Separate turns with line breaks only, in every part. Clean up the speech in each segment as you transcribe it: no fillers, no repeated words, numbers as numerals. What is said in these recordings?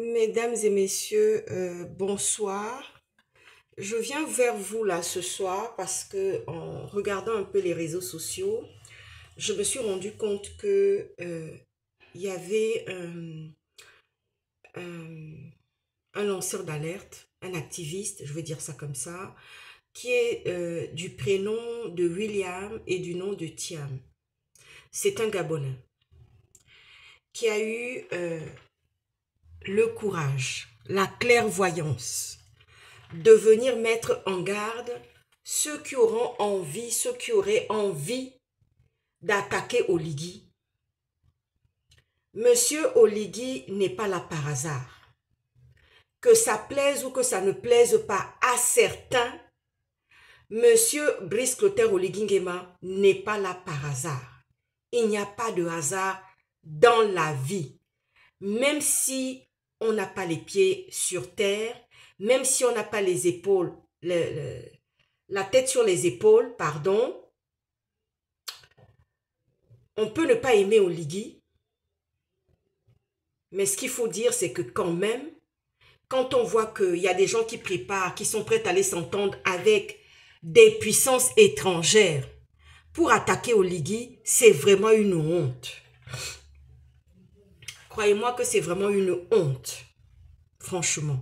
Mesdames et messieurs, bonsoir. Je viens vers vous là ce soir parce que en regardant un peu les réseaux sociaux, je me suis rendu compte que il y avait un lanceur d'alerte, un activiste, je vais dire ça comme ça, qui est du prénom de William et du nom de Thiam. C'est un Gabonais qui a eu le courage, la clairvoyance de venir mettre en garde ceux qui auront envie, ceux qui auraient envie d'attaquer Oligui. Monsieur Oligui n'est pas là par hasard. Que ça plaise ou que ça ne plaise pas à certains, Monsieur Brice Clotaire Oligui Nguema n'est pas là par hasard. Il n'y a pas de hasard dans la vie. Même si on n'a pas les pieds sur terre, même si on n'a pas les épaules, la tête sur les épaules, pardon, on peut ne pas aimer Oligui, mais ce qu'il faut dire, c'est que quand même, quand on voit qu'il y a des gens qui préparent, qui sont prêts à aller s'entendre avec des puissances étrangères pour attaquer Oligui, c'est vraiment une honte. Croyez-moi que c'est vraiment une honte, franchement.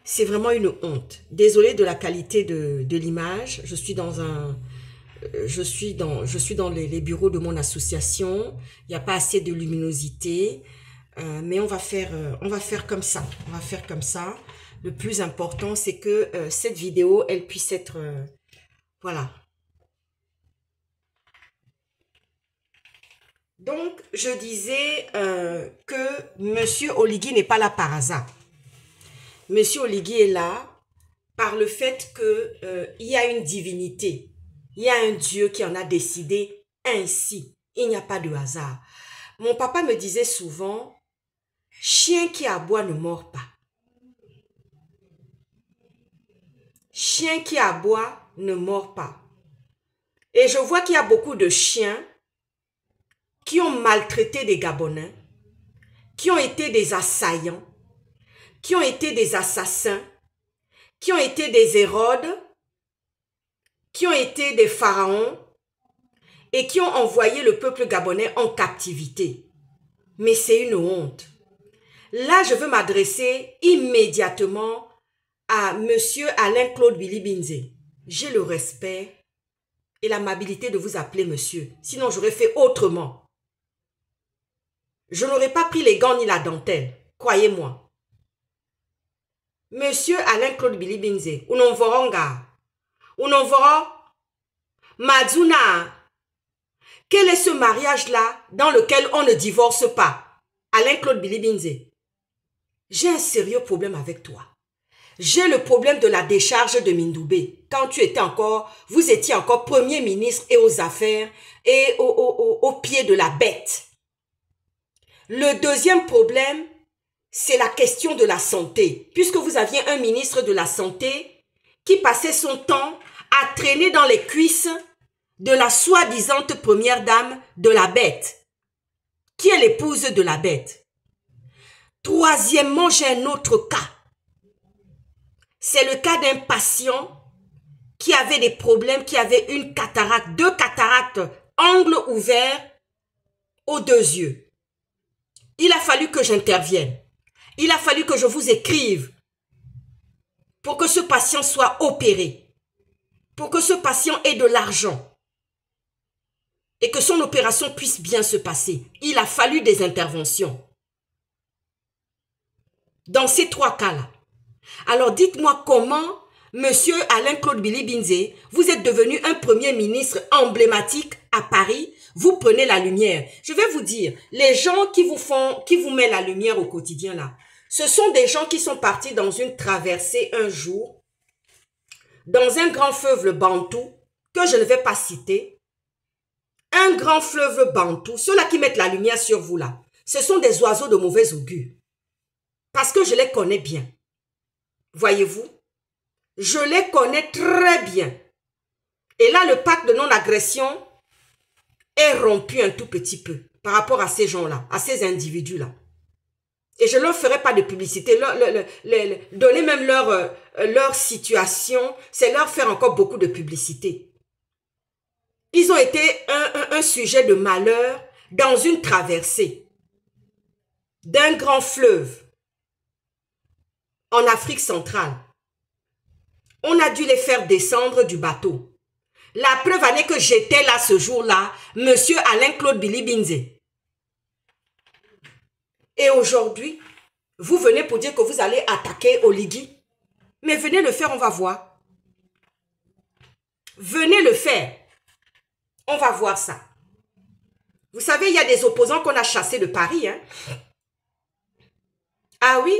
C'est vraiment une honte. Désolée de la qualité de l'image. Je suis dans les bureaux de mon association. Il n'y a pas assez de luminosité. Mais on va faire comme ça. On va faire comme ça. Le plus important, c'est que cette vidéo, elle puisse être... voilà. Donc, je disais que Monsieur Oligui n'est pas là par hasard. Monsieur Oligui est là par le fait qu'il y a une divinité. Il y a un Dieu qui en a décidé ainsi. Il n'y a pas de hasard. Mon papa me disait souvent, chien qui aboie ne mord pas. Chien qui aboie ne mord pas. Et je vois qu'il y a beaucoup de chiens qui ont maltraité des Gabonais, qui ont été des assaillants, qui ont été des assassins, qui ont été des Hérodes, qui ont été des pharaons et qui ont envoyé le peuple gabonais en captivité. Mais c'est une honte. Là, je veux m'adresser immédiatement à Monsieur Alain-Claude Bilibinze. J'ai le respect et l'amabilité de vous appeler monsieur. Sinon, j'aurais fait autrement. Je n'aurais pas pris les gants ni la dentelle. Croyez-moi. Monsieur Alain-Claude Bilibinze, Unonvoronga, Unonvoro, Madzuna. Quel est ce mariage-là dans lequel on ne divorce pas? Alain-Claude Bilibinze, j'ai un sérieux problème avec toi. J'ai le problème de la décharge de Mindoubé. Quand vous étiez encore premier ministre et aux affaires et au pied de la bête. Le deuxième problème, c'est la question de la santé. Puisque vous aviez un ministre de la santé qui passait son temps à traîner dans les cuisses de la soi-disant première dame de la bête, qui est l'épouse de la bête. Troisièmement, j'ai un autre cas. C'est le cas d'un patient qui avait des problèmes, qui avait une cataracte, 2 cataractes, angle ouvert aux 2 yeux. Il a fallu que j'intervienne. Il a fallu que je vous écrive pour que ce patient soit opéré, pour que ce patient ait de l'argent et que son opération puisse bien se passer. Il a fallu des interventions. Dans ces 3 cas-là. Alors dites-moi comment, monsieur Alain-Claude Bilibinze, vous êtes devenu un premier ministre emblématique à Paris, vous prenez la lumière. Je vais vous dire, les gens qui vous mettent la lumière au quotidien là, ce sont des gens qui sont partis dans une traversée un jour, dans un grand fleuve bantou, que je ne vais pas citer, un grand fleuve bantou, ceux-là qui mettent la lumière sur vous là, ce sont des oiseaux de mauvais augure. Parce que je les connais bien. Voyez-vous, je les connais très bien. Et là, le pacte de non-agression est rompu un tout petit peu par rapport à ces gens-là, à ces individus-là. Et je ne leur ferai pas de publicité. Donner même leur situation, c'est leur faire encore beaucoup de publicité. Ils ont été un sujet de malheur dans une traversée d'un grand fleuve en Afrique centrale. On a dû les faire descendre du bateau. La preuve en est que j'étais là ce jour-là, monsieur Alain-Claude Bilibinze. Et aujourd'hui, vous venez pour dire que vous allez attaquer Oligui. Mais venez le faire, on va voir. Venez le faire. On va voir ça. Vous savez, il y a des opposants qu'on a chassés de Paris. Hein? Ah oui?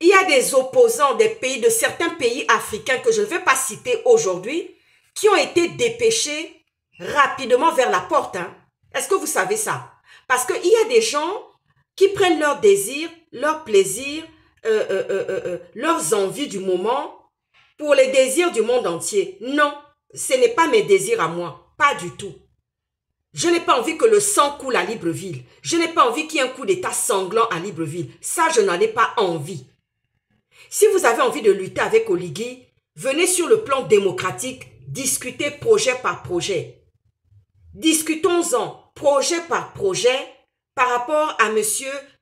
Il y a des opposants des pays, de certains pays africains que je ne vais pas citer aujourd'hui, qui ont été dépêchés rapidement vers la porte. Hein? Est-ce que vous savez ça? Parce qu'il y a des gens qui prennent leurs désirs, leurs plaisirs, leurs envies du moment pour les désirs du monde entier. Non, ce n'est pas mes désirs à moi, pas du tout. Je n'ai pas envie que le sang coule à Libreville. Je n'ai pas envie qu'il y ait un coup d'état sanglant à Libreville. Ça, je n'en ai pas envie. Si vous avez envie de lutter avec Oligui, venez sur le plan démocratique, discutez projet par projet. Discutons-en projet par projet par rapport à M.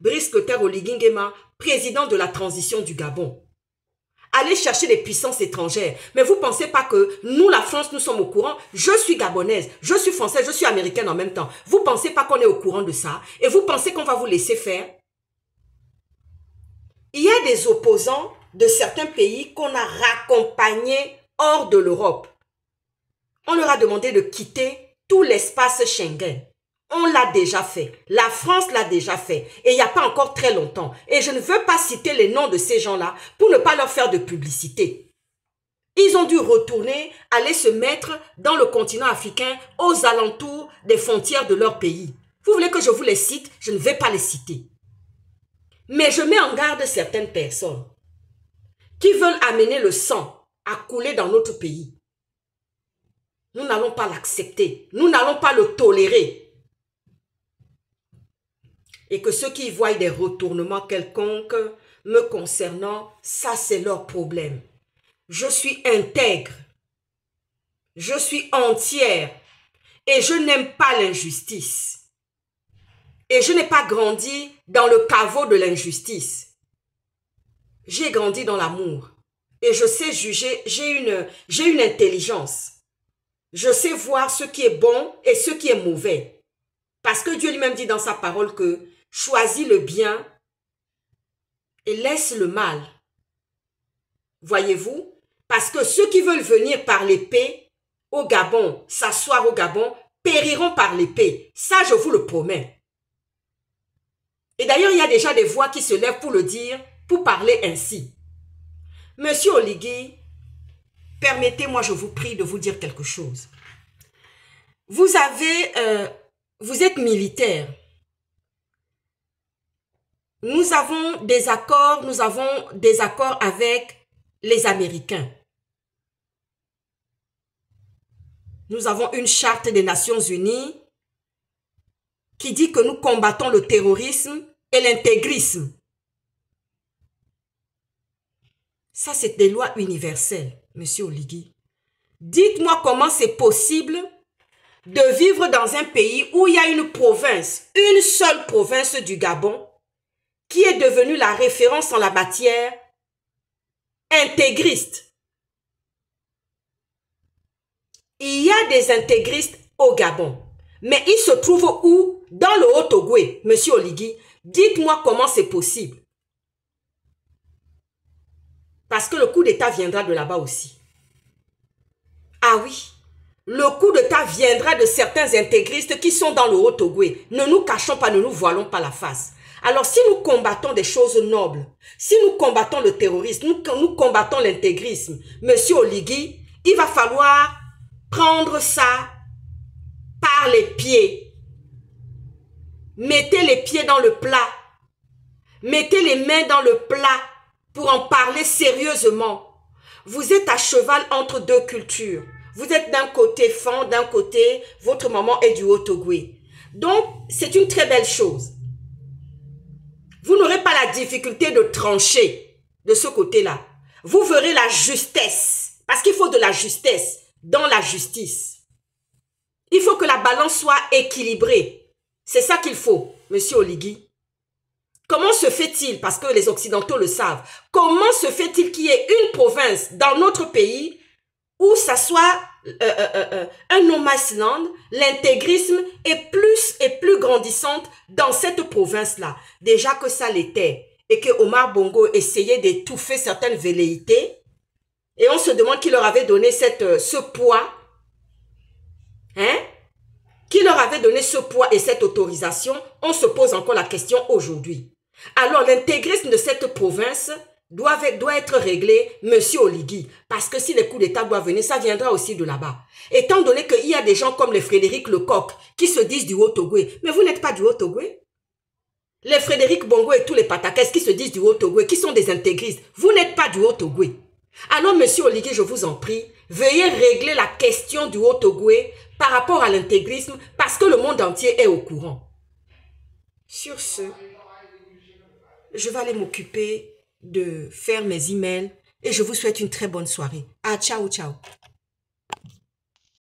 Brice Clotaire Oligui Nguema, président de la transition du Gabon. Allez chercher les puissances étrangères. Mais vous ne pensez pas que nous, la France, nous sommes au courant? Je suis gabonaise, je suis française, je suis américaine en même temps. Vous ne pensez pas qu'on est au courant de ça? Et vous pensez qu'on va vous laisser faire? Il y a des opposants de certains pays qu'on a raccompagnés hors de l'Europe. On leur a demandé de quitter tout l'espace Schengen. On l'a déjà fait. La France l'a déjà fait. Et il n'y a pas encore très longtemps. Et je ne veux pas citer les noms de ces gens-là pour ne pas leur faire de publicité. Ils ont dû retourner, aller se mettre dans le continent africain, aux alentours des frontières de leur pays. Vous voulez que je vous les cite? Je ne vais pas les citer. Mais je mets en garde certaines personnes qui veulent amener le sang à couler dans notre pays. Nous n'allons pas l'accepter. Nous n'allons pas le tolérer. Et que ceux qui voient des retournements quelconques me concernant, ça c'est leur problème. Je suis intègre. Je suis entière. Et je n'aime pas l'injustice. Et je n'ai pas grandi dans le caveau de l'injustice. J'ai grandi dans l'amour. Et je sais juger, j'ai une intelligence. Je sais voir ce qui est bon et ce qui est mauvais. Parce que Dieu lui-même dit dans sa parole que choisis le bien et laisse le mal. Voyez-vous? Parce que ceux qui veulent venir par l'épée au Gabon, s'asseoir au Gabon, périront par l'épée. Ça, je vous le promets. Et d'ailleurs, il y a déjà des voix qui se lèvent pour le dire, pour parler ainsi. Monsieur Oligui, permettez-moi, je vous prie de vous dire quelque chose. Vous êtes militaire. Nous avons des accords avec les Américains. Nous avons une charte des Nations Unies qui dit que nous combattons le terrorisme et l'intégrisme. Ça, c'est des lois universelles, monsieur Oligui. Dites-moi comment c'est possible de vivre dans un pays où il y a une province, une seule province du Gabon, qui est devenue la référence en la matière intégriste. Il y a des intégristes au Gabon, mais ils se trouvent où? Dans le Haut-Ogooué, monsieur Oligui. Dites-moi comment c'est possible. Parce que le coup d'État viendra de là-bas aussi. Ah oui, le coup d'État viendra de certains intégristes qui sont dans le Haut-Ogooué. Ne nous cachons pas, ne nous voilons pas la face. Alors si nous combattons des choses nobles, si nous combattons le terrorisme, nous combattons l'intégrisme, monsieur Oligui, il va falloir prendre ça par les pieds. Mettez les pieds dans le plat. Mettez les mains dans le plat pour en parler sérieusement. Vous êtes à cheval entre deux cultures. Vous êtes d'un côté Fan, d'un côté, votre maman est du Haut-Ogooué. Donc, c'est une très belle chose. Vous n'aurez pas la difficulté de trancher de ce côté-là, vous verrez la justesse. Parce qu'il faut de la justesse dans la justice. Il faut que la balance soit équilibrée. C'est ça qu'il faut, monsieur Oligui. Comment se fait-il, parce que les Occidentaux le savent, comment se fait-il qu'il y ait une province dans notre pays où ça soit un no man's land, l'intégrisme est plus et plus grandissante dans cette province-là. Déjà que ça l'était et que Omar Bongo essayait d'étouffer certaines velléités et on se demande qui leur avait donné ce poids, hein? Qui leur avait donné ce poids et cette autorisation, on se pose encore la question aujourd'hui. Alors l'intégrisme de cette province doit être réglé, monsieur Oligui, parce que si les coups d'État doivent venir, ça viendra aussi de là-bas. Étant donné qu'il y a des gens comme les Frédéric Lecoq qui se disent du Haut-Togoué, mais vous n'êtes pas du Haut-Togoué. Les Frédéric Bongo et tous les Patakès qui se disent du Haut-Togoué, qui sont des intégristes, vous n'êtes pas du Haut-Togoué. Alors monsieur Oligui, je vous en prie, veuillez régler la question du Haut-Togoué par rapport à l'intégrisme, parce que le monde entier est au courant. Sur ce, je vais aller m'occuper de faire mes emails et je vous souhaite une très bonne soirée. Ah, ciao, ciao.